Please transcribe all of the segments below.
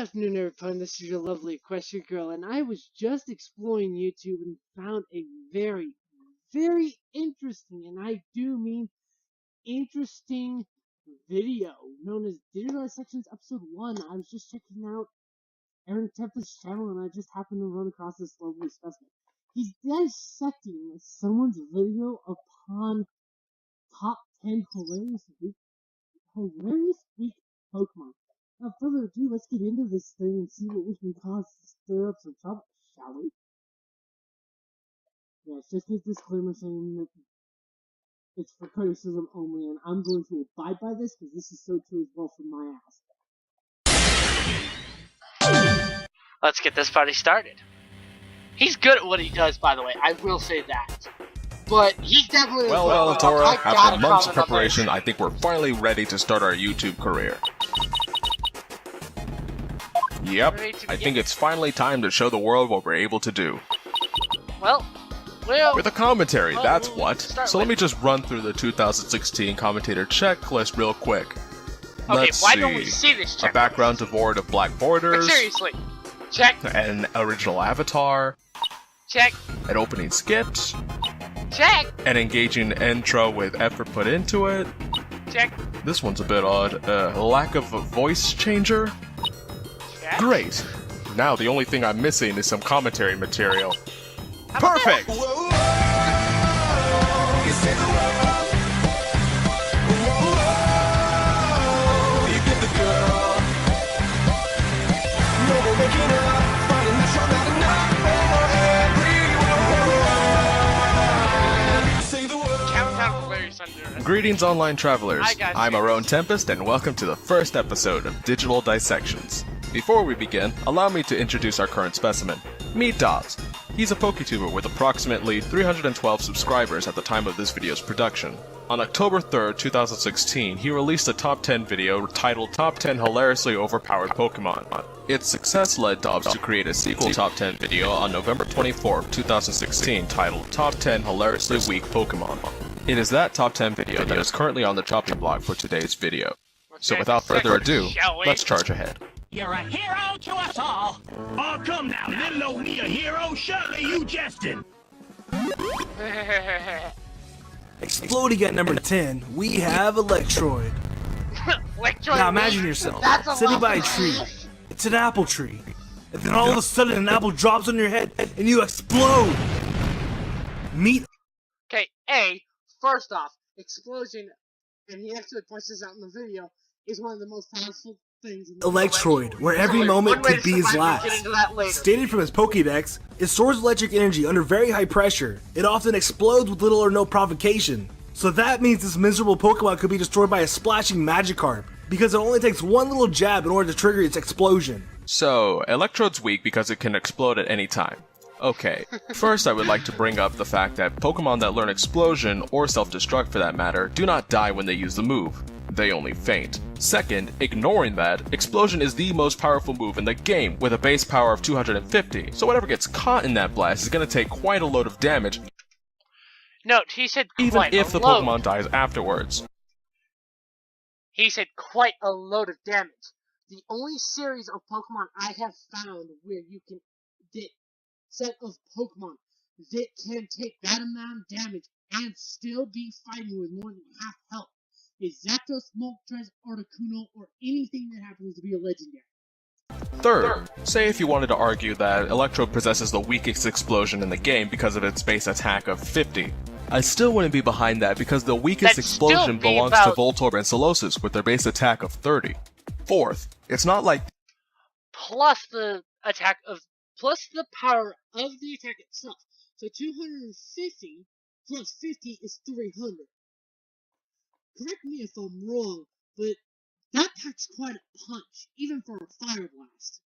afternoon, everyone. This is your lovely equestrian girl, and I was just exploring YouTube and found a very, very interesting, and I do mean interesting, video known as Dissictions Episode 1. I was just checking out Aeron Tempest's channel, and I just happened to run across this lovely specimen. He's dissecting someone's video upon top 10 hilarious week Pokemon. Without further ado, let's get into this thing and see what we can cause to stir up some trouble, shall we? Yes, just a disclaimer saying that it's for criticism only, and I'm going to abide by this because this is so true as well from my ass. Let's get this party started. He's good at what he does, by the way, I will say that. But he's definitely... Well, Tora, after months of preparation, I think we're finally ready to start our YouTube career. Yep, I think it's finally time to show the world what we're able to do. Well... With a commentary, that's what. So let me just run through the 2016 commentator checklist real quick. Okay, Let's why don't we see this checklist? A background devoid of black borders. But seriously. Check. An original avatar. Check. An opening skit. Check. An engaging intro with effort put into it. Check. This one's a bit odd. Lack of a voice changer. Check. Great. Now the only thing I'm missing is some commentary material. Perfect! Greetings, online travelers. I'm Aeron Tempest, and welcome to the first episode of Digital Dissections. Before we begin, allow me to introduce our current specimen. Meet Dobbs. He's a PokeTuber with approximately 312 subscribers at the time of this video's production. On October 3rd, 2016, he released a top 10 video titled Top 10 Hilariously Overpowered Pokemon. Its success led Dobbs to create a sequel top 10 video on November 24th, 2016 titled Top 10 Hilariously Weak Pokemon. It is that top 10 video that is currently on the chopping block for today's video. So without further ado, let's charge ahead. You're a hero to us all! Oh, come now, little old me a hero? Surely you jesting! Exploding at number 10, we have Electroid. Electroid. Now imagine yourself, sitting by a tree. It's an apple tree. And then all of a sudden an apple drops on your head and you explode! Meet... Okay, first off, explosion, and he actually points this out in the video, is one of the most powerful things in the Electroid, where every moment could be his last. Stated from his Pokédex, it stores electric energy under very high pressure. It often explodes with little or no provocation. So that means this miserable Pokemon could be destroyed by a splashing Magikarp, because it only takes one little jab in order to trigger its explosion. So, Electrode's weak because it can explode at any time. Okay, first I would like to bring up the fact that Pokemon that learn Explosion, or Self-Destruct for that matter, do not die when they use the move. They only faint. Second, ignoring that, Explosion is the most powerful move in the game, with a base power of 250, so whatever gets caught in that blast is going to take quite a load of damage. Note, he said even if the Pokemon dies afterwards. He said quite a load of damage. The only series of Pokemon I have found where you can get set of Pokemon that can take that amount of damage and still be fighting with more than half health is Zapdos, Moltres, Articuno, or anything that happens to be a legendary. Third, say if you wanted to argue that Electrode possesses the weakest explosion in the game because of its base attack of 50. I still wouldn't be behind that because the weakest explosion belongs to Voltorb and Solosis with their base attack of 30. Fourth, it's not like... Plus the power of the attack itself. So 250 plus 50 is 300. Correct me if I'm wrong, but that packs quite a punch, even for a Fire Blast.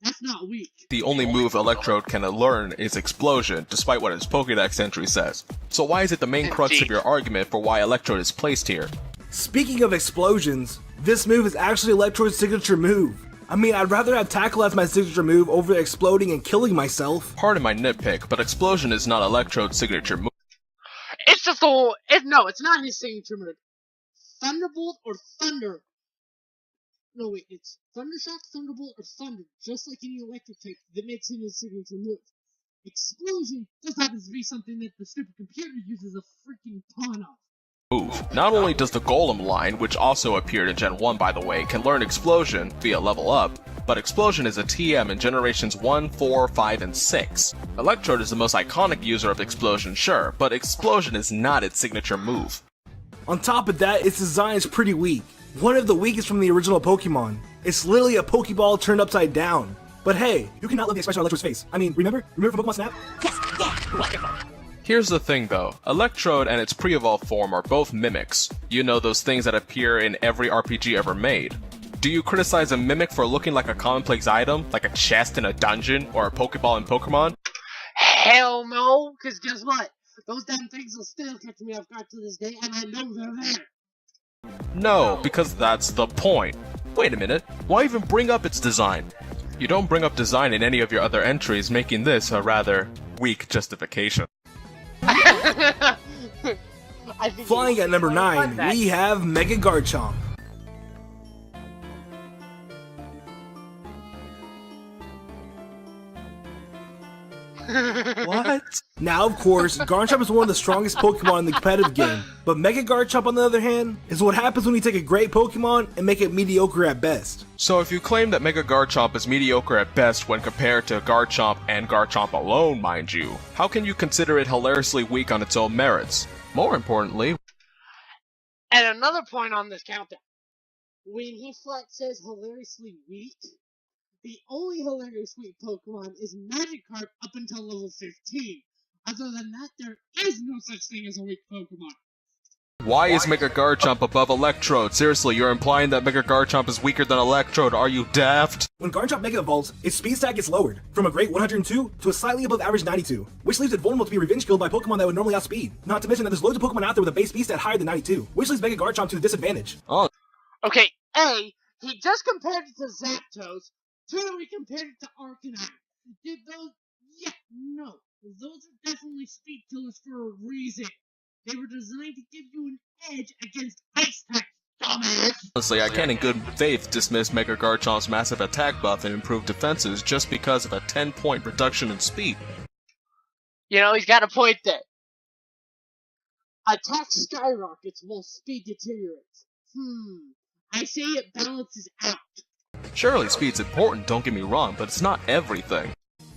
That's not weak. The only move Electrode can learn is Explosion, despite what his Pokédex entry says. So why is it the main crux of your argument for why Electrode is placed here? Speaking of explosions, this move is actually Electrode's signature move. I mean, I'd rather have Tackle as my signature move over exploding and killing myself. Pardon my nitpick, but Explosion is not Electrode's signature move. It's just no, it's not his signature move. Thunderbolt or Thunder No, wait, it's Thundershock, Thunderbolt, or Thunder, just like any electric type that makes him his signature move. Explosion just happens to be something that the stupid computer uses a freaking ton of. Move. Not only does the Golem line, which also appeared in Gen 1 by the way, can learn Explosion via level up, but Explosion is a TM in generations 1, 4, 5, and 6. Electrode is the most iconic user of Explosion, sure, but Explosion is not its signature move. On top of that, its design is pretty weak. One of the weakest from the original Pokemon. It's literally a Pokeball turned upside down. But hey, you cannot love the expression on Electrode's face. I mean, remember from Pokemon Snap? Here's the thing though, Electrode and its pre-evolved form are both mimics. You know, those things that appear in every RPG ever made. Do you criticize a mimic for looking like a commonplace item, like a chest in a dungeon, or a Pokeball in Pokemon? Hell no, because guess what? Those damn things will still catch me off guard to this day, and I know they're there. No, because that's the point. Wait a minute, why even bring up its design? You don't bring up design in any of your other entries, making this a rather weak justification. Flying at number 9, we have Mega Garchomp. What? Now, of course, Garchomp is one of the strongest Pokemon in the competitive game, but Mega Garchomp, on the other hand, is what happens when you take a great Pokemon and make it mediocre at best. So if you claim that Mega Garchomp is mediocre at best when compared to Garchomp and Garchomp alone, mind you, how can you consider it hilariously weak on its own merits? More importantly... And another point on this countdown. When he flat says hilariously weak, the only hilarious weak Pokemon is Magikarp up until level 15. Other than that, there is no such thing as a weak Pokemon. Why is Mega Garchomp above Electrode? Seriously, you're implying that Mega Garchomp is weaker than Electrode, are you daft? When Garchomp Mega evolves, its speed stat gets lowered, from a great 102 to a slightly above average 92, which leaves it vulnerable to be revenge killed by Pokemon that would normally outspeed. Not to mention that there's loads of Pokemon out there with a base speed stat higher than 92, which leaves Mega Garchomp to a disadvantage. Oh. Okay, A, he just compared it to Zapdos. 2, he compared it to Arcanine. Did those... Yeah, no. Those are definitely speed killers for a reason. They were designed to give you an edge against ice type, dumbass! Honestly, I can't in good faith dismiss Mega Garchomp's massive attack buff and improved defenses just because of a 10-point reduction in speed. You know, he's got a point there. Attack skyrockets while speed deteriorates. I say it balances out. Surely speed's important, don't get me wrong, but it's not everything.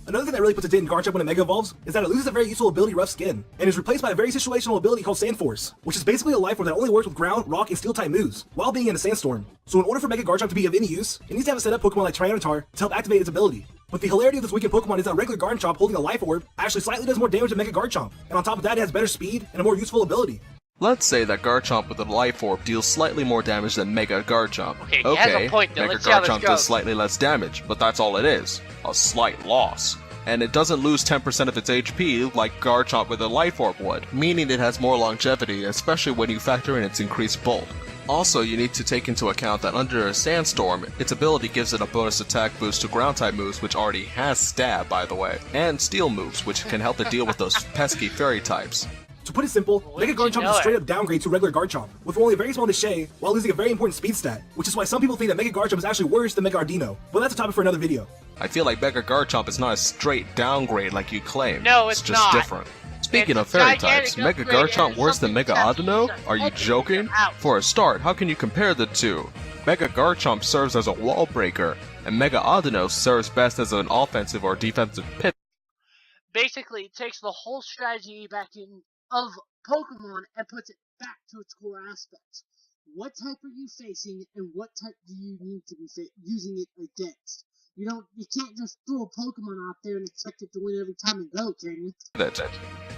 Another thing that really puts a dent in Garchomp when it Mega evolves is that it loses a very useful ability, Rough Skin, and is replaced by a very situational ability called Sand Force, which is basically a life form that only works with ground, rock, and steel type moves, while being in a sandstorm. So in order for Mega Garchomp to be of any use, it needs to have a set up Pokemon like Tyranitar to help activate its ability. But the hilarity of this weakened Pokemon is that regular Garchomp holding a life orb actually slightly does more damage than Mega Garchomp, and on top of that it has better speed and a more useful ability. Let's say that Garchomp with a Life Orb deals slightly more damage than Mega Garchomp. Okay, he has a point there. Mega Let's see how this Garchomp goes. does slightly less damage, but that's all it is. A slight loss. And it doesn't lose 10% of its HP like Garchomp with a Life Orb would, meaning it has more longevity, especially when you factor in its increased bulk. Also, you need to take into account that under a Sandstorm, its ability gives it a bonus attack boost to Ground-type moves, which already has Stab, by the way, and Steel moves, which can help it deal with those pesky Fairy types. To put it simple, Mega Garchomp is a straight up downgrade to regular Garchomp, with only a very small niche while losing a very important speed stat, which is why some people think that Mega Garchomp is actually worse than Mega Ardino, but that's a topic for another video. I feel like Mega Garchomp is not a straight downgrade like you claim. No, it's just not. different. Speaking It's of Fairy gigantic types, Mega upgrade Garchomp and worse than something Mega that's Audino? just Are you extra joking? out. For a start, how can you compare the two? Mega Garchomp serves as a wall breaker, and Mega Audino serves best as an offensive or defensive pit. Basically, it takes the whole strategy back in of Pokemon and puts it back to its core aspects. What type are you facing, and what type do you need to be using it against? You can't just throw a Pokemon out there and expect it to win every time you go, can you?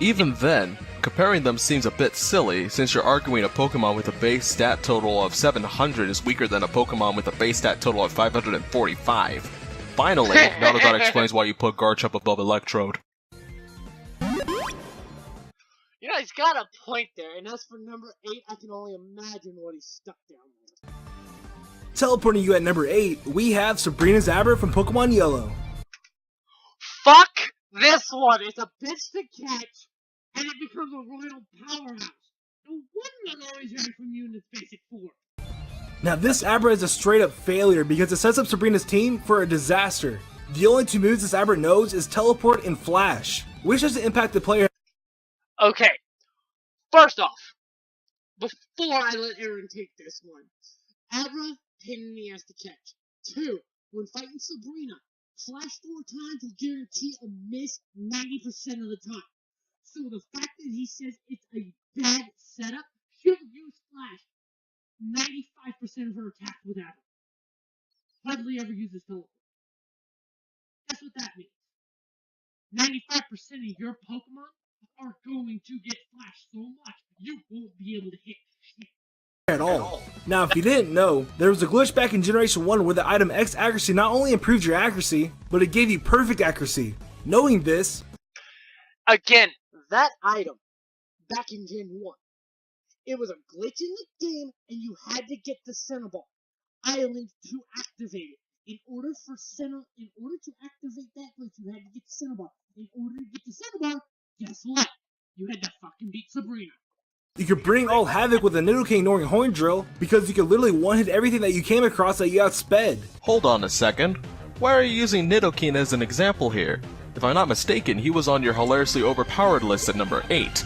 Even then, comparing them seems a bit silly, since you're arguing a Pokemon with a base stat total of 700 is weaker than a Pokemon with a base stat total of 545. Finally, now that explains why you put Garchomp above Electrode. You know, he's got a point there, and as for number 8, I can only imagine what he's stuck down there. Teleporting you at number 8, we have Sabrina Zabra from Pokemon Yellow. Fuck this one! It's a bitch to catch, and it becomes a royal powerhouse. No wonder it always ran from you in its basic form. Now this Abra is a straight up failure because it sets up Sabrina's team for a disaster. The only two moves this Abra knows is teleport and flash, which doesn't impact the player. Okay, first off, before I let Aeron take this one, Abra, pain in the ass to catch. 2, when fighting Sabrina, flash 4 times will guarantee a miss 90% of the time. So the fact that he says it's a bad setup, she'll use flash 95% of her attacks with Abra. Hardly ever uses teleport. That's what that means. 95% of your Pokemon are going to get flashed so much you won't be able to hit shit At all. Now if you didn't know, there was a glitch back in Generation 1 where the item X accuracy not only improved your accuracy, but it gave you perfect accuracy. Knowing this, again, that item, back in Gen 1, it was a glitch in the game and you had to get the Cinnabar Island to activate it. In order to activate that glitch, you had to get the Cinnabar. In order to get the Cinnabar, guess what? You had to fucking beat Sabrina. you could bring all havoc with a Nidoking ignoring Horn Drill because you could literally one-hit everything that you came across that you outsped. Hold on a second. Why are you using Nidoking as an example here? If I'm not mistaken, he was on your hilariously overpowered list at number 8.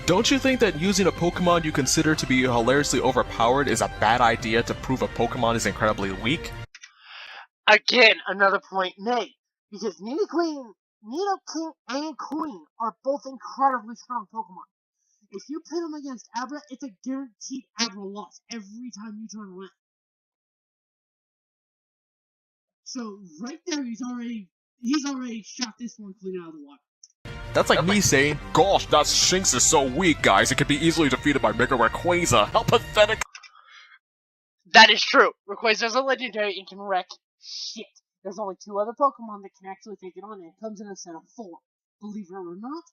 Don't you think that using a Pokemon you consider to be hilariously overpowered is a bad idea to prove a Pokemon is incredibly weak? Again, another point made. Because Nidoking and Queen are both incredibly strong Pokemon. If you pit them against Abra, it's a guaranteed Abra loss every time you turn around. So right there, he's already shot this one clean out of the water. That's like me saying, gosh, that Shinx is so weak, guys, it could be easily defeated by Mega Rayquaza. How pathetic. That is true. Rayquaza's a legendary and can wreck shit. There's only 2 other Pokemon that can actually take it on, and it comes in a set of 4. Believe it or not,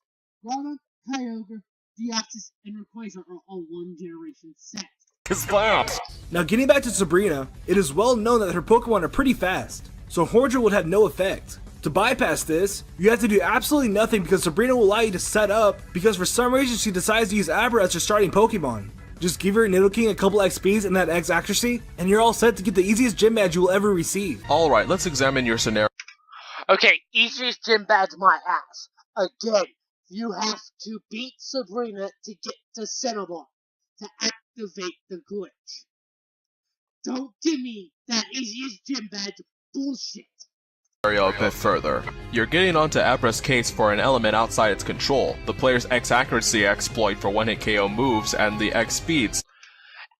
Groudon, Kyogre, Deoxys, and Rayquaza are all 1 generation set. Kazbam! Now getting back to Sabrina, it is well known that her Pokemon are pretty fast, so Horn Drill would have no effect. To bypass this, you have to do absolutely nothing because Sabrina will allow you to set up because for some reason she decides to use Abra as her starting Pokemon. Just give her Nidoking a couple XPs and that X accuracy, and you're all set to get the easiest gym badge you will ever receive. Alright, let's examine your scenario. Okay, easiest gym badge my ass. Again, you have to beat Sabrina to get to Cinnabar to activate the glitch. Don't give me that easiest gym badge bullshit. A bit further. You're getting onto Abra's case for an element outside its control, the player's X accuracy exploit for one-hit KO moves and the X speeds.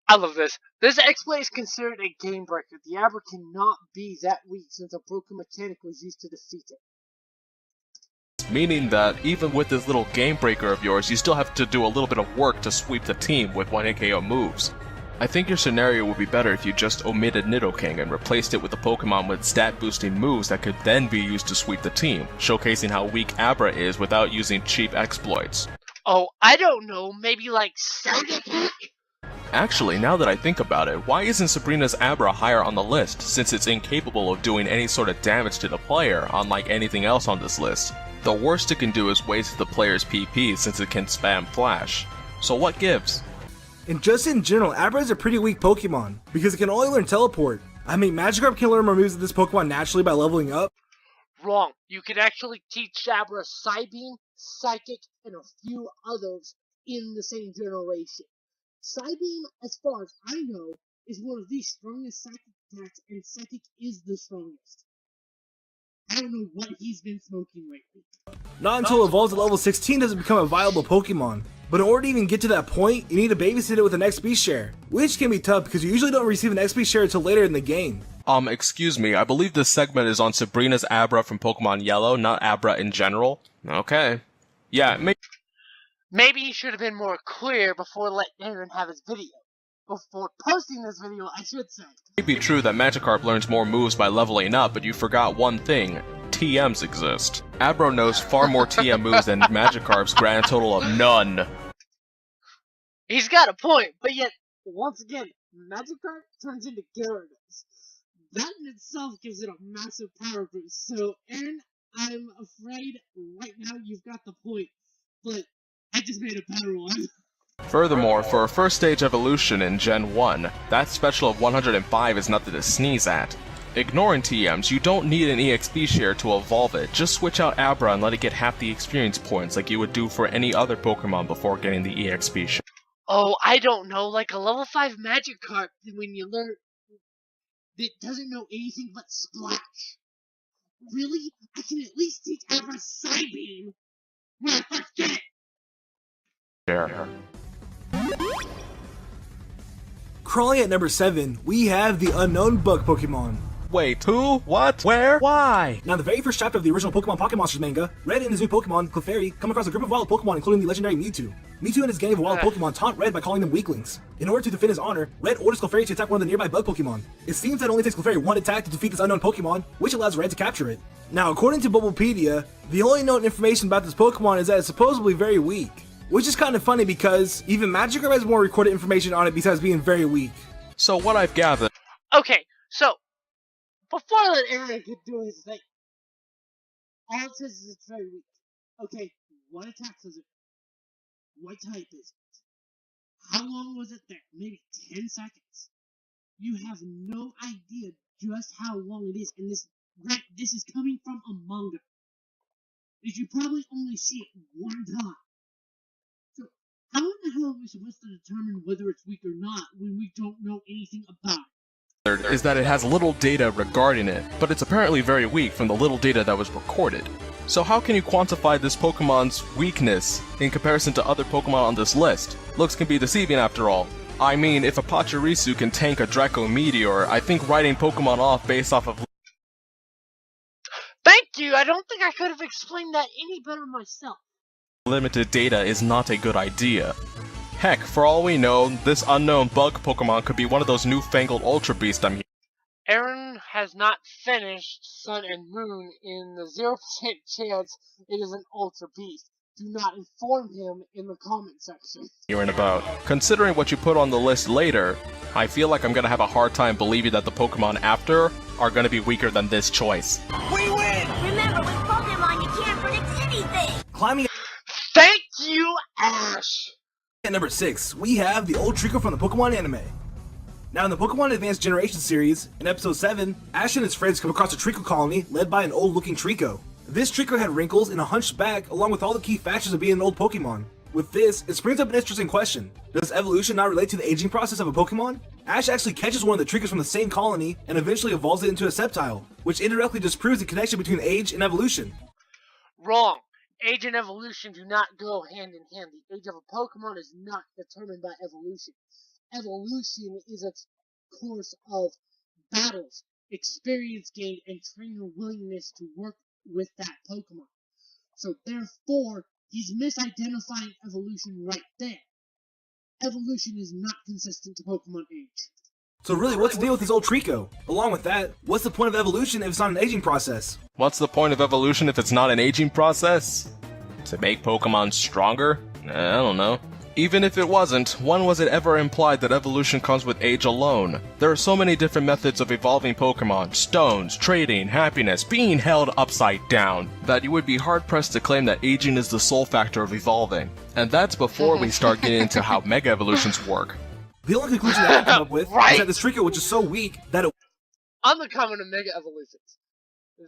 I love this. This exploit is considered a game breaker. The Abra cannot be that weak since a broken mechanic was used to defeat it. Meaning that even with this little game breaker of yours, you still have to do a little bit of work to sweep the team with one-hit KO moves. I think your scenario would be better if you just omitted Nidoking and replaced it with a Pokemon with stat-boosting moves that could then be used to sweep the team, showcasing how weak Abra is without using cheap exploits. Oh, I don't know, maybe like Sound Attack? Actually, now that I think about it, why isn't Sabrina's Abra higher on the list, since it's incapable of doing any sort of damage to the player, unlike anything else on this list? The worst it can do is waste the player's PP since it can spam Flash. So what gives? And just in general, Abra is a pretty weak Pokemon, because it can only learn Teleport. I mean, Magikarp can learn more moves of this Pokemon naturally by leveling up. Wrong. You can actually teach Abra Psybeam, Psychic, and a few others in the same generation. Psybeam, as far as I know, is one of the strongest Psychic attacks, and Psychic is the strongest. I don't know what he's been smoking lately. Not until it evolves at level 16 does it become a viable Pokemon. But in order to even get to that point, you need to babysit it with an XP share, which can be tough because you usually don't receive an XP share until later in the game. Excuse me, I believe this segment is on Sabrina's Abra from Pokemon Yellow, not Abra in general. Okay. Yeah, Maybe he should have been more clear before letting Aeron have his video. Before posting this video, I should say. It may be true that Magikarp learns more moves by leveling up, but you forgot one thing. TMs exist. Abra knows far more TM moves than Magikarp's grand total of none. He's got a point, but yet, once again, Magikarp turns into Gyarados. That in itself gives it a massive power boost, so Aeron, I'm afraid right now you've got the point, but I just made a better one. Furthermore, for a first stage evolution in Gen 1, that special of 105 is nothing to sneeze at. Ignoring TMs, you don't need an EXP share to evolve it, just switch out Abra and let it get half the experience points like you would do for any other Pokemon before getting the EXP share. Oh, I don't know, like a level 5 Magikarp when you learn that doesn't know anything but Splash. Really? I can at least teach Abra Psybeam when I first get it! Share. Crawling at number 7, we have the unknown bug Pokemon. Wait, who? What? Where? Why? Now, in the very first chapter of the original Pokemon Pocket Monsters manga, Red and his new Pokemon, Clefairy, come across a group of wild Pokemon including the legendary Mewtwo. Mewtwo and his gang of wild Pokemon taunt Red by calling them weaklings. In order to defend his honor, Red orders Clefairy to attack one of the nearby bug Pokemon. It seems that it only takes Clefairy one attack to defeat this unknown Pokemon, which allows Red to capture it. Now, according to Bubblepedia, the only known information about this Pokemon is that it's supposedly very weak. Which is kind of funny because even Magikarp has more recorded information on it besides being very weak. So what I've gathered... Okay, so, before I let Aeron could do his thing, all it says is it's very weak. Okay, what attack does it? What type is it? How long was it there? Maybe 10 seconds. You have no idea just how long it is, and this is coming from a manga. You probably only see it one time. So, how in the hell are we supposed to determine whether it's weak or not when we don't know anything about it? is that it has little data regarding it, but it's apparently very weak from the little data that was recorded. So how can you quantify this Pokemon's weakness in comparison to other Pokemon on this list? Looks can be deceiving after all. I mean, if a Pachirisu can tank a Draco Meteor, I think writing Pokemon off based off of... Thank you! I don't think I could have explained that any better myself. limited data is not a good idea. Heck, for all we know, this unknown bug Pokemon could be one of those newfangled Ultra Beasts I'm hearing. Aeron has not finished Sun and Moon in the 0% chance it is an Ultra Beast. Do not inform him in the comment section. Hearing about. Considering what you put on the list later, I feel like I'm gonna have a hard time believing that the Pokemon after are gonna be weaker than this choice. We win! Remember, with Pokemon, you can't predict anything! Climbing Thank you, Ash! at number 6, we have the old Trico from the Pokemon anime. Now, in the Pokemon Advanced Generation series, in episode 7, Ash and his friends come across a Trico colony led by an old-looking Trico. This Trico had wrinkles and a hunched back, along with all the key factors of being an old Pokemon. With this, it brings up an interesting question. Does evolution not relate to the aging process of a Pokemon? Ash actually catches one of the Tricos from the same colony and eventually evolves it into a Sceptile, which indirectly disproves the connection between age and evolution. Wrong. Age and evolution do not go hand in hand. The age of a Pokemon is not determined by evolution. Evolution is a course of battles, experience gained, and trainer willingness to work with that Pokemon. So therefore, he's misidentifying evolution right there. Evolution is not consistent to Pokemon age. So really, what's the deal with this old Trico? Along with that, what's the point of evolution if it's not an aging process? What's the point of evolution if it's not an aging process? To make Pokemon stronger? I don't know. Even if it wasn't, when was it ever implied that evolution comes with age alone? There are so many different methods of evolving Pokemon, stones, trading, happiness, being held upside down, that you would be hard-pressed to claim that aging is the sole factor of evolving. And that's before we start getting into how Mega Evolutions work. The only conclusion that I can come up with is that this Trico, which is so weak that it... Uncommon and Mega Evolutions.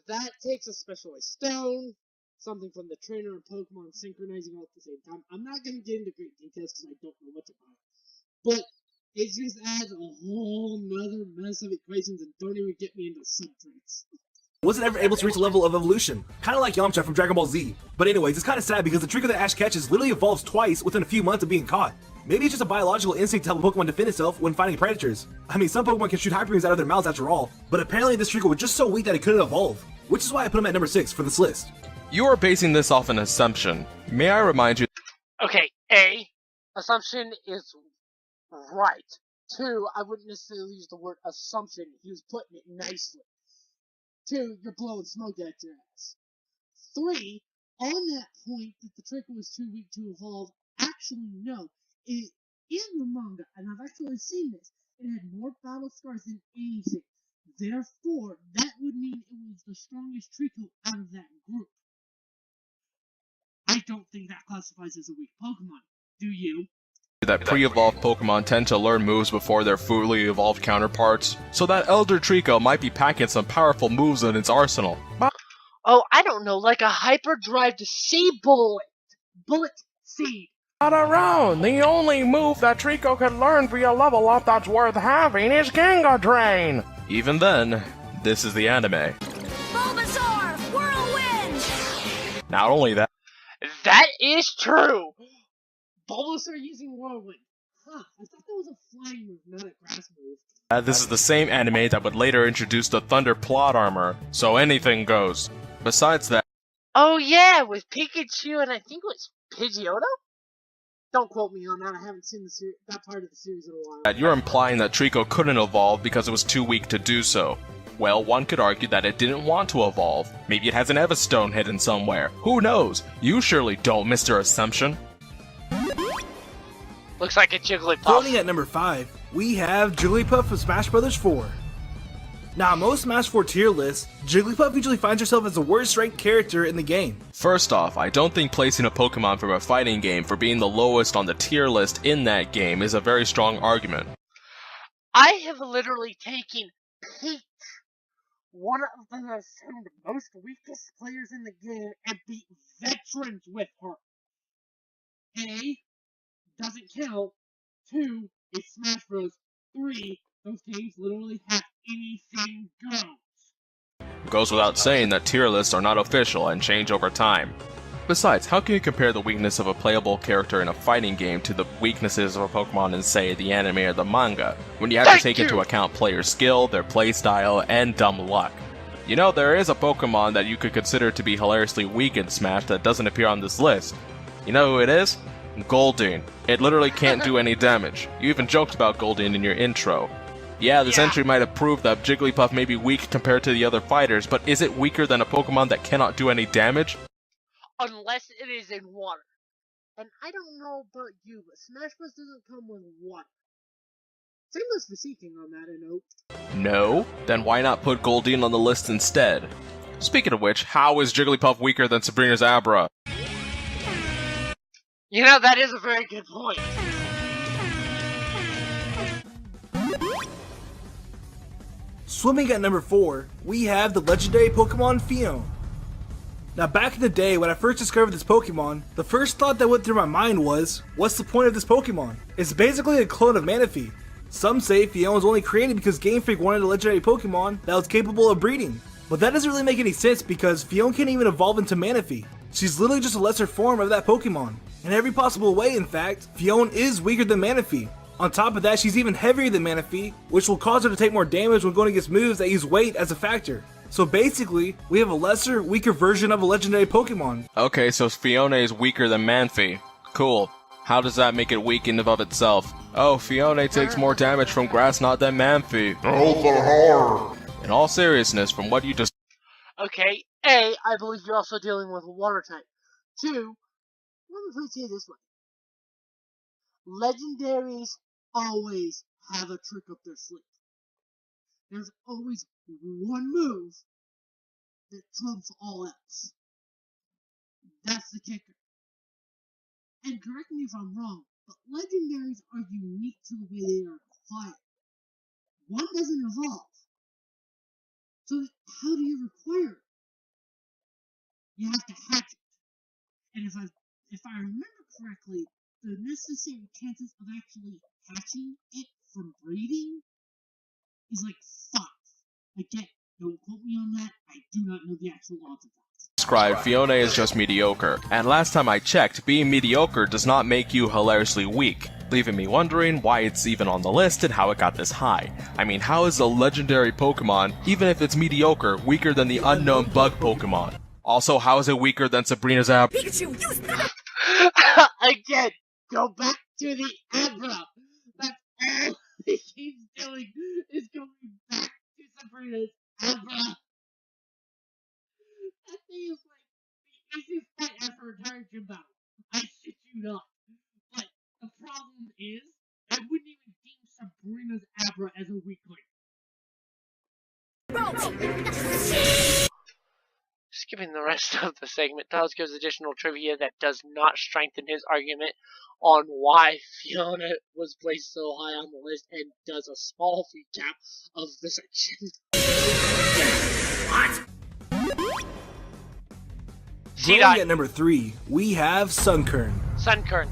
That takes a specialized stone, something from the trainer and Pokemon synchronizing all at the same time. I'm not going to get into great details because I don't know much about it. But it just adds a whole nother mess of equations and don't even get me into subtraits. wasn't ever able to reach a level of evolution, kind of like Yamcha from Dragon Ball Z. But anyways, it's kind of sad because the Trico that Ash catches literally evolves twice within a few months of being caught. Maybe it's just a biological instinct to help a Pokemon defend itself when fighting predators. I mean, some Pokemon can shoot hyper beams out of their mouths after all, but apparently this Trico was just so weak that it couldn't evolve, which is why I put him at number 6 for this list. You are basing this off an assumption. May I remind you... Okay, A, assumption is right. 2, I wouldn't necessarily use the word assumption. He was putting it nicely. 2, you're blowing smoke at your ass. 3, on that point that the Trico was too weak to evolve, actually no. In the manga, and I've actually seen this, it had more battle scars than anything. Therefore, that would mean it was the strongest Trico out of that group. I don't think that classifies as a weak Pokemon. Do you? that pre-evolved Pokemon tend to learn moves before their fully evolved counterparts, so that Elder Trico might be packing some powerful moves in its arsenal. Oh, I don't know, like a hyperdrive to Sea Bullet. Bullet Seed. Not around. The only move that Trico can learn via level up that's worth having is Gengar Drain. Even then, this is the anime. Bulbasaur, Whirlwind! Not only that, That is true! Bulbasaur using Whirlwind. Huh, I thought that was a flying move, not a grass move. this is the same anime that would later introduce the Thunder Plot Armor, so anything goes. Besides that, Oh yeah, with Pikachu and I think it was Pidgeotto? Don't quote me on that, I haven't seen that part of the series in a while. you're implying that Trico couldn't evolve because it was too weak to do so. Well, one could argue that it didn't want to evolve. Maybe it has an Everstone hidden somewhere. Who knows? You surely don't, Mr. Assumption. Looks like a Jigglypuff. Floating at number 5, we have Jigglypuff from Smash Bros. 4. Now, most Smash 4 tier lists, Jigglypuff usually finds herself as the worst ranked character in the game. First off, I don't think placing a Pokemon from a fighting game for being the lowest on the tier list in that game is a very strong argument. I have literally taken Peach, one of the most weakest players in the game, and beat veterans with her. A, doesn't count. 2, it's Smash Bros. 3, those games literally have anything goes. Goes without saying that tier lists are not official and change over time. Besides, how can you compare the weakness of a playable character in a fighting game to the weaknesses of a Pokemon in, say, the anime or the manga, when you have to take into account player skill, their playstyle, and dumb luck? You know, there is a Pokemon that you could consider to be hilariously weak in Smash that doesn't appear on this list. You know who it is? Goldeen. It literally can't do any damage. You even joked about Goldeen in your intro. Yeah, this entry might have proved that Jigglypuff may be weak compared to the other fighters, but is it weaker than a Pokemon that cannot do any damage? Unless it is in water. And I don't know about you, but Smash Bros. Doesn't come with water. Same as for Seeking on that note. No? Then why not put Goldeen on the list instead? Speaking of which, how is Jigglypuff weaker than Sabrina's Abra? You know, that is a very good point. Swimming at number 4, we have the legendary Pokemon Phione. Now back in the day when I first discovered this Pokemon, the first thought that went through my mind was, what's the point of this Pokemon? It's basically a clone of Manaphy. Some say Phione was only created because Game Freak wanted a legendary Pokemon that was capable of breeding. But that doesn't really make any sense because Phione can't even evolve into Manaphy. She's literally just a lesser form of that Pokemon. In every possible way, in fact, Phione is weaker than Manaphy. On top of that, she's even heavier than Manaphy, which will cause her to take more damage when going against moves that use weight as a factor. So basically, we have a lesser, weaker version of a legendary Pokemon. Okay, so Phione is weaker than Manphy. Cool. How does that make it weak in and of itself? Oh, Phione takes more damage from Grass Knot than Manphy. Oh, the horror! In all seriousness, from what you just... Okay, A, I believe you're also dealing with a water type. 2, let me put it to you this way. Legendaries always have a trick up their sleeve. There's always one move that trumps all else. That's the kicker. And correct me if I'm wrong, but legendaries are unique to the way they are acquired. One doesn't evolve. So how do you require it? You have to hatch it. And if I remember correctly, the necessary chances of actually hatching it from breeding is like 5. Again, don't quote me on that. I do not know the actual odds of that. Described, Phione is just mediocre. And last time I checked, being mediocre does not make you hilariously weak, leaving me wondering why it's even on the list and how it got this high. I mean, how is a legendary Pokemon, even if it's mediocre, weaker than the unknown bug Pokemon? Also, how is it weaker than Sabrina's Abra? Pikachu, you stop! Again, go back to the Abra. That's all he keeps doing is going back to Sabrina's Abra. That thing is like the easiest fight after a entire gym battle. I shit you not. But the problem is, I wouldn't even deem Sabrina's Abra as a weak link. Skipping the rest of the segment, Tiles gives additional trivia that does not strengthen his argument on why Fiona was placed so high on the list, and does a small recap of the section. What? Growing at number 3, we have Sunkern. Sunkern.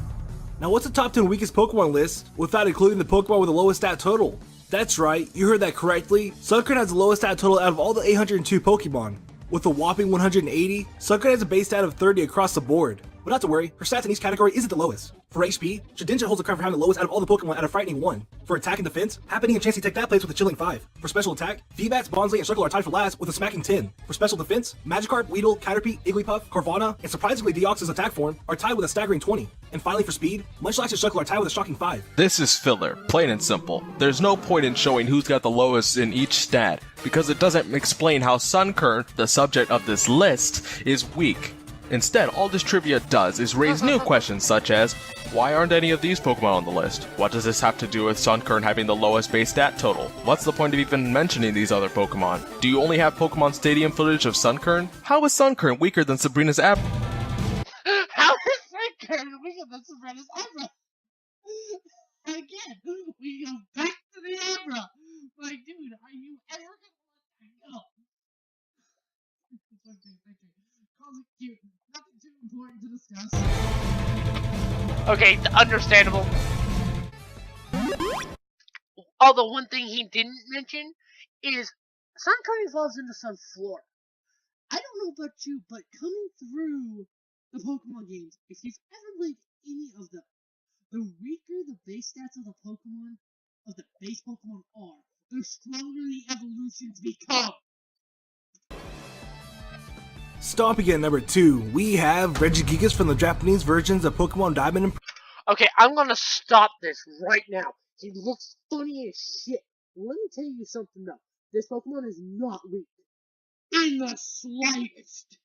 Now what's the top 10 weakest Pokemon list without including the Pokemon with the lowest stat total? That's right, you heard that correctly. Sunkern has the lowest stat total out of all the 802 Pokemon. With a whopping 180, Sunkern has a base stat of 30 across the board. But not to worry, her stats in each category isn't the lowest. For HP, Shedinja holds the crown for having the lowest out of all the Pokemon at a frightening 1. For attack and defense, Happening and Chansey take that place with a chilling 5. For special attack, VMAX, Bonsly, and Circle are tied for last with a smacking 10. For special defense, Magikarp, Weedle, Caterpie, Igglypuff, Carvanha, and surprisingly Deoxys attack form are tied with a staggering 20. And finally for speed, Munchlax and Shuckle are tied with a shocking 5. This is filler, plain and simple. There's no point in showing who's got the lowest in each stat, because it doesn't explain how Sunkern, the subject of this list, is weak. Instead, all this trivia does is raise new questions such as, why aren't any of these Pokemon on the list? What does this have to do with Sunkern having the lowest base stat total? What's the point of even mentioning these other Pokemon? Do you only have Pokemon Stadium footage of Sunkern? How is Sunkern weaker than Sabrina's How is Sunkern weaker than Sabrina's Abra? Again, we go back to the Abra. Like, dude, are you ever gonna let that go? Calls it cute. Nothing too important to discuss. Okay, understandable. Although one thing he didn't mention is Sunkern evolves into Sunflora. I don't know about you, but coming through the Pokemon games, if you've ever played any of them, the weaker the base stats of the Pokemon, of the base Pokemon are, the stronger the evolutions become. Stomping at number 2, we have Regigigas from the Japanese versions of Pokemon Diamond and Okay, I'm gonna stop this right now. He looks funny as shit. Let me tell you something though. This Pokemon is not weak. In the slightest.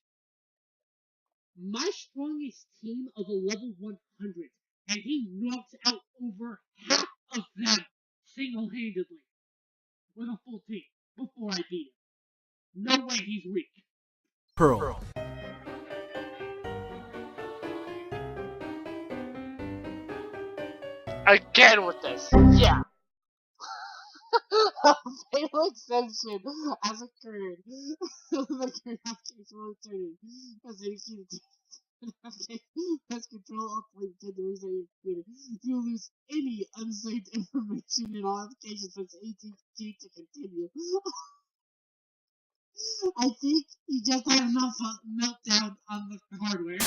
My strongest team of a level 100, and he knocked out over half of them single-handedly with a full team before I beat him. No way he's weak. Pearl. Again with this, yeah. Fatal exception has occurred. The current case will return as a key has control of like the reason you created. You lose any unsaved information in all applications from ATG to continue. I think he just had enough meltdown on the hardware.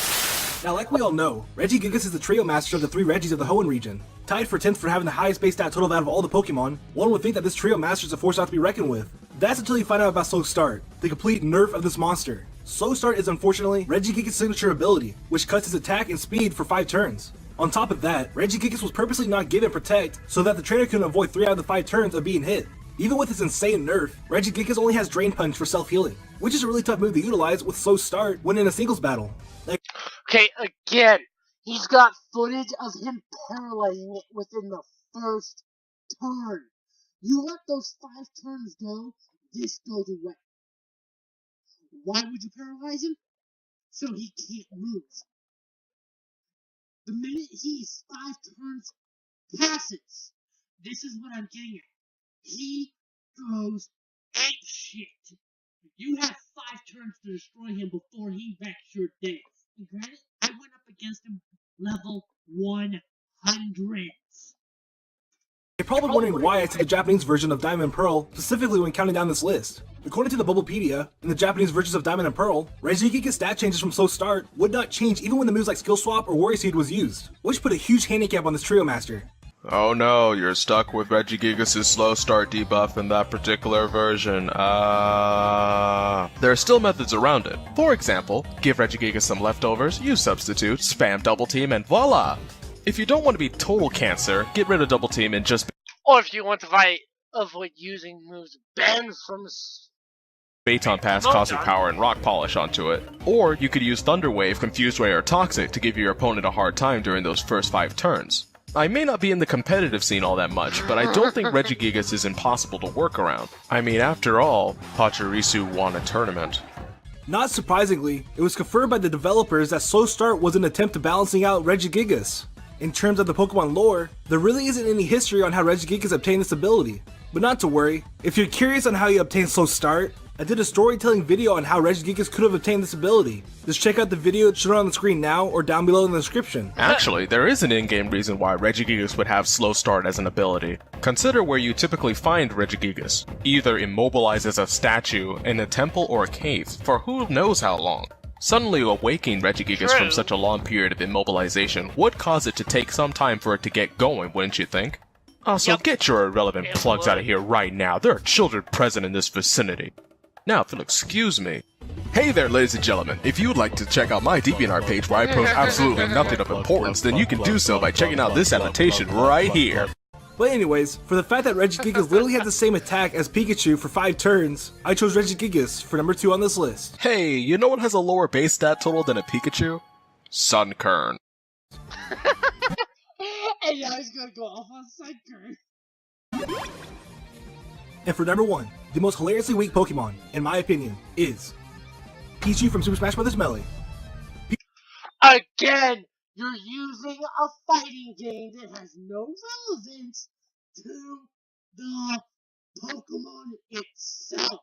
Now, like we all know, Regigigas is the trio master of the 3 Regis of the Hoenn region. Tied for 10th for having the highest base stat total out of all the Pokemon, one would think that this trio master is a force not to be reckoned with. That's until you find out about Slow Start, the complete nerf of this monster. Slow Start is unfortunately Regigigas' signature ability, which cuts his attack and speed for 5 turns. On top of that, Regigigas was purposely not given Protect so that the trainer couldn't avoid 3 out of the 5 turns of being hit. Even with his insane nerf, Regigigas only has Drain Punch for self-healing, which is a really tough move to utilize with Slow Start when in a singles battle. Okay, again, he's got footage of him paralyzing it within the first turn. You let those 5 turns go, this goes away. Why would you paralyze him? So he can't move. The minute he's 5 turns passes, this is what I'm getting at. He goes apeshit. You have 5 turns to destroy him before he wrecks your day. And granted, I went up against him level 100. You're probably wondering why I said the Japanese version of Diamond and Pearl, specifically when counting down this list. According to the Bubblepedia, in the Japanese versions of Diamond and Pearl, Regigigas stat changes from Slow Start would not change even when the moves like Skill Swap or Warrior Seed was used, which put a huge handicap on this trio master. Oh no, you're stuck with Regigigas' Slow Start debuff in that particular version. There are still methods around it. For example, give Regigigas some leftovers, use Substitute, spam Double Team, and voila! If you don't want to be total cancer, get rid of Double Team and just... Or if you want to avoid using moves banned from... Baton Pass, Cosmic Power, and Rock Polish onto it. Or you could use Thunder Wave, Confused Ray, or Toxic to give your opponent a hard time during those first 5 turns. I may not be in the competitive scene all that much, but I don't think Regigigas is impossible to work around. I mean, after all, Pachirisu won a tournament. Not surprisingly, it was confirmed by the developers that slow start was an attempt to balancing out Regigigas. In terms of the Pokemon lore, there really isn't any history on how Regigigas obtained this ability. But not to worry, if you're curious on how you obtain slow start, I did a storytelling video on how Regigigas could have obtained this ability. Just check out the video shown on the screen now or down below in the description. Actually, there is an in-game reason why Regigigas would have slow start as an ability. Consider where you typically find Regigigas, either immobilized as a statue in a temple or a cave for who knows how long. Suddenly awakening Regigigas from such a long period of immobilization would cause it to take some time for it to get going, wouldn't you think? Also, get your irrelevant plugs out of here right now. There are children present in this vicinity. Now, if you'll excuse me. Hey there, ladies and gentlemen. If you would like to check out my DeviantArt page where I post absolutely nothing of importance, then you can do so by checking out this annotation right here. But anyways, for the fact that Regigigas literally had the same attack as Pikachu for 5 turns, I chose Regigigas for number 2 on this list. Hey, you know what has a lower base stat total than a Pikachu? Sunkern. And now he's gonna go off on Sunkern. And for number 1, the most hilariously weak Pokemon, in my opinion, is Pichu from Super Smash Bros. Melee. Again, you're using a fighting game that has no relevance to the Pokemon itself.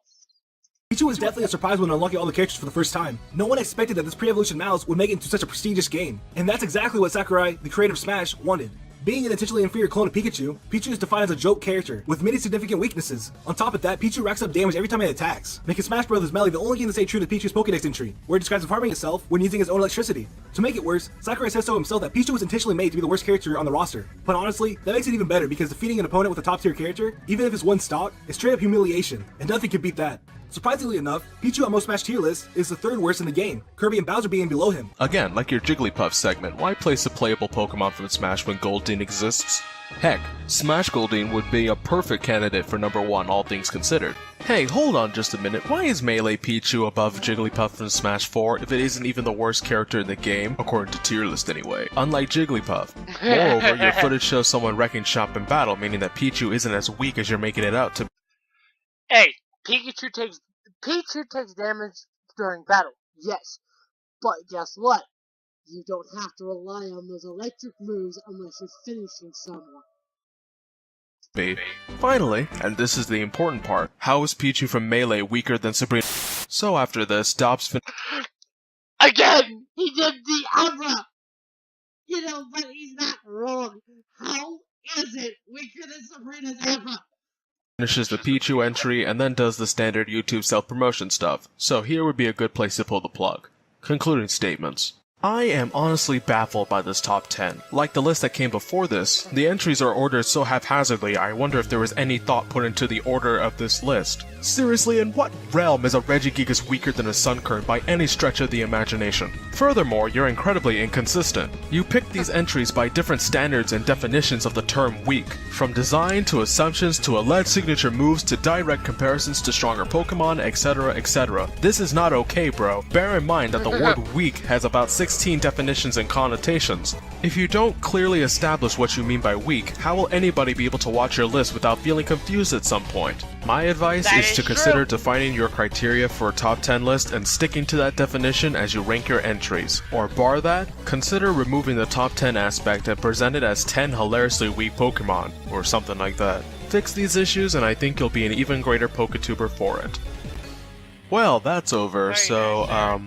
Pichu was definitely a surprise when unlocking all the characters for the first time. No one expected that this pre-evolution mouse would make it into such a prestigious game. And that's exactly what Sakurai, the creator of Smash, wanted. Being an intentionally inferior clone of Pikachu, Pichu is defined as a joke character, with many significant weaknesses. On top of that, Pichu racks up damage every time it attacks, making Smash Bros. Melee the only game to stay true to Pichu's Pokédex entry, where it describes farming itself when using its own electricity. To make it worse, Sakurai says so himself that Pichu was intentionally made to be the worst character on the roster. But honestly, that makes it even better because defeating an opponent with a top tier character, even if it's one stock, is straight up humiliation, and nothing can beat that. Surprisingly enough, Pichu on most Smash tier lists is the 3rd worst in the game, Kirby and Bowser being below him. Again, like your Jigglypuff segment, why place a playable Pokemon from Smash when Goldeen exists? Heck, Smash Goldeen would be a perfect candidate for number 1, all things considered. Hey, hold on just a minute, why is Melee Pichu above Jigglypuff from Smash 4 if it isn't even the worst character in the game, according to tier list anyway, unlike Jigglypuff? Moreover, your footage shows someone wrecking shop in battle, meaning that Pichu isn't as weak as you're making it out to be. Hey, Pichu takes damage during battle, yes. But guess what? You don't have to rely on those electric moves unless you're finishing someone. Finally, and this is the important part, how is Pichu from Melee weaker than Sabrina? So after this, Dobbs Again! He did the other! You know, but he's not wrong. How is it weaker than Sabrina's ever? Finishes the Pichu entry and then does the standard YouTube self-promotion stuff, so here would be a good place to pull the plug. Concluding statements. I am honestly baffled by this top 10. Like the list that came before this, the entries are ordered so haphazardly I wonder if there was any thought put into the order of this list. Seriously, in what realm is a Regigigas weaker than a Sunkern by any stretch of the imagination? Furthermore, you're incredibly inconsistent. You picked these entries by different standards and definitions of the term weak, from design to assumptions to alleged signature moves to direct comparisons to stronger Pokemon, etc, etc. This is not okay, bro. Bear in mind that the word weak has about 16 definitions and connotations. If you don't clearly establish what you mean by weak, how will anybody be able to watch your list without feeling confused at some point? My advice is to consider defining your criteria for a top 10 list and sticking to that definition as you rank your entries. Or bar that, consider removing the top 10 aspect and present it as 10 hilariously weak Pokemon, or something like that. Fix these issues and I think you'll be an even greater Poketuber for it. Well, that's over, so,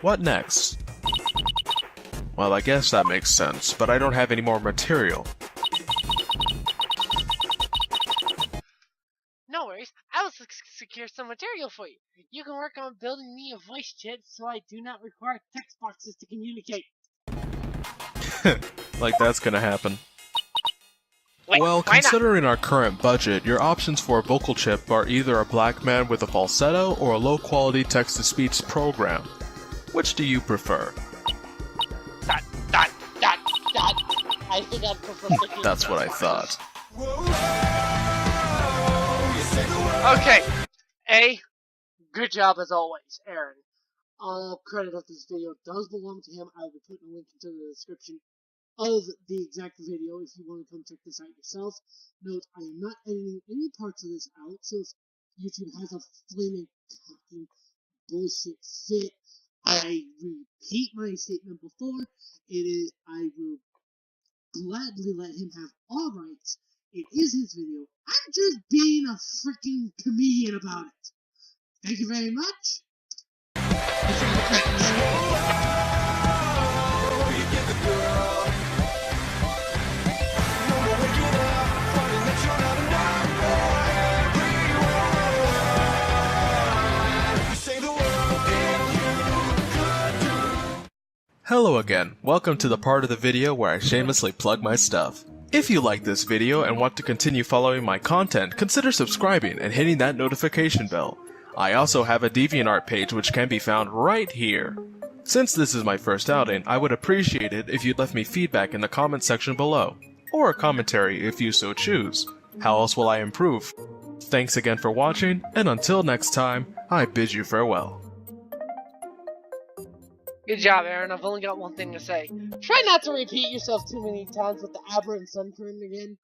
what next? Well, I guess that makes sense, but I don't have any more material. No worries, I will secure some material for you. You can work on building me a voice chip so I do not require text boxes to communicate. Like that's gonna happen. Wait, well, considering our current budget, your options for a vocal chip are either a black man with a falsetto or a low-quality text-to-speech program. Which do you prefer? I think I'd prefer That's what I thought. Okay. Good job as always, Aeron. All credit of this video does belong to him. I will be putting a link into the description of the exact video if you want to come check this out yourself. Note, I am not editing any parts of this out, so if YouTube has a flaming cocking bullshit fit. I repeat my statement before. I will gladly let him have all rights. It is his video. I'm just being a freaking comedian about it. Thank you very much. Hello again, welcome to the part of the video where I shamelessly plug my stuff. If you like this video and want to continue following my content, consider subscribing and hitting that notification bell. I also have a DeviantArt page which can be found right here. Since this is my first outing, I would appreciate it if you'd left me feedback in the comment section below, or a commentary if you so choose. How else will I improve? Thanks again for watching, and until next time, I bid you farewell. Good job, Aeron. I've only got one thing to say. Try not to repeat yourself too many times with the aberrant sun curtain again.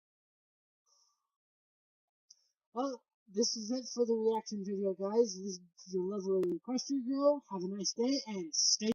Well, this is it for the reaction video, guys. This is your lovely Equestrian Girl. Have a nice day and stay